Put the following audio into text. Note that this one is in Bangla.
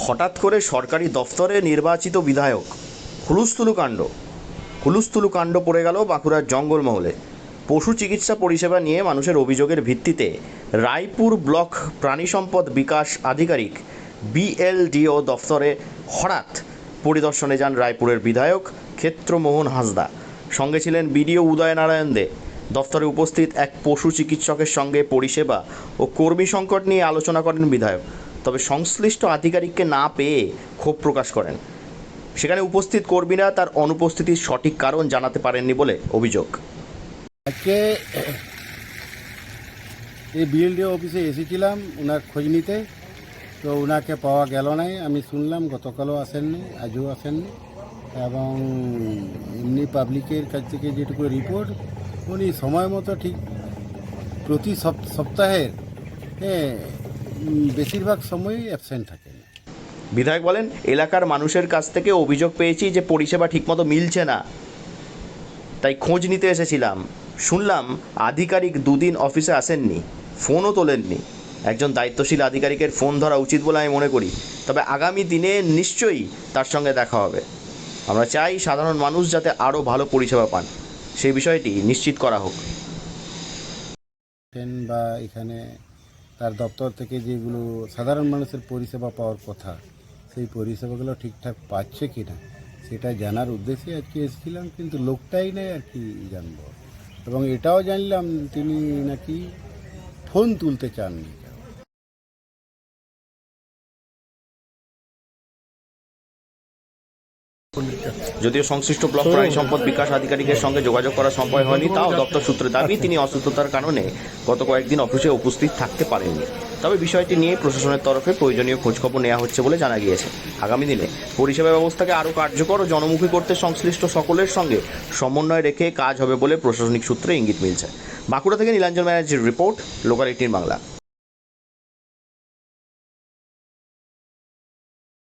হঠাৎ করে সরকারি দফতরে নির্বাচিত বিধায়ক, হুলুস্থুলু কাণ্ড পড়ে গেল বাঁকুড়ার জঙ্গলমহলে। পশু চিকিৎসা পরিষেবা নিয়ে মানুষের অভিযোগের ভিত্তিতে রায়পুর ব্লক প্রাণী সম্পদ বিকাশ আধিকারিক BLDO দফতরে হঠাৎ পরিদর্শনে যান রায়পুরের বিধায়ক ক্ষেত্রমোহন হাঁসদা। সঙ্গে ছিলেন BDO উদয়নারায়ণ দে। দফতরে উপস্থিত এক পশু চিকিৎসকের সঙ্গে পরিষেবা ও কর্মী সংকট নিয়ে আলোচনা করেন বিধায়ক। তবে সংশ্লিষ্ট আধিকারিককে না পেয়ে ক্ষোভ প্রকাশ করেন। সেখানে উপস্থিত কর্মীরা তার অনুপস্থিতির সঠিক কারণ জানাতে পারেননি বলে অভিযোগ। আজকে এই BLDO অফিসে এসেছিলাম ওনার খোঁজ নিতে, তো ওনাকে পাওয়া গেল নাই। আমি শুনলাম গতকালও আসেননি, আজও আসেননি, এবং এমনি পাবলিকের কাছ থেকে যেটুকু রিপোর্ট, উনি সময় মতো ঠিক প্রতি সপ্তাহের বেশিরভাগ সময়ই অ্যাবসেন্ট থাকেন। বিধায়ক বলেন, এলাকার মানুষের কাছ থেকে অভিযোগ পেয়েছি যে পরিষেবা ঠিকমতো মিলছে না, তাই খোঁজ নিতে এসেছিলাম। শুনলাম আধিকারিক 2 দিন অফিসে আসেননি, ফোনও তোলেননি। একজন দায়িত্বশীল আধিকারিকের ফোন ধরা উচিত বলে আমি মনে করি। তবে আগামী দিনে নিশ্চয়ই তার সঙ্গে দেখা হবে। আমরা চাই সাধারণ মানুষ যাতে আরও ভালো পরিষেবা পান, সেই বিষয়টি নিশ্চিত করা হোক। বা এখানে তার দপ্তর থেকে যেগুলো সাধারণ মানুষের পরিষেবা পাওয়ার কথা, সেই পরিষেবাগুলো ঠিকঠাক পাচ্ছে কি না সেটা জানার উদ্দেশ্যে আজকে এসেছিলাম, কিন্তু লোকটাই নেই আর কি জানবো। এবং এটাও জানলাম তিনি নাকি ফোন তুলতে চাননি। যদিও সংশ্লিষ্ট ব্লক প্রাণী সম্পদ বিকাশ আধিকারিকের সঙ্গে যোগাযোগ করা সম্ভব হয়নি, তাও দপ্তর সূত্রে দাবি তিনি অসুস্থতার কারণে গত কয়েকদিন অফিসে উপস্থিত থাকতে পারেননি। তবে বিষয়টি নিয়ে প্রশাসনের তরফে প্রয়োজনীয় খোঁজখবর নেওয়া হচ্ছে বলে জানা গিয়েছে। আগামী দিনে পরিষেবা ব্যবস্থাকে আরও কার্যকর ও জনমুখী করতে সংশ্লিষ্ট সকলের সঙ্গে সমন্বয় রেখে কাজ হবে বলে প্রশাসনিক সূত্রে ইঙ্গিত মিলছে। বাঁকুড়া থেকে নীলাঞ্জন ব্যানার্জির রিপোর্ট, লোকাল 18 বাংলা।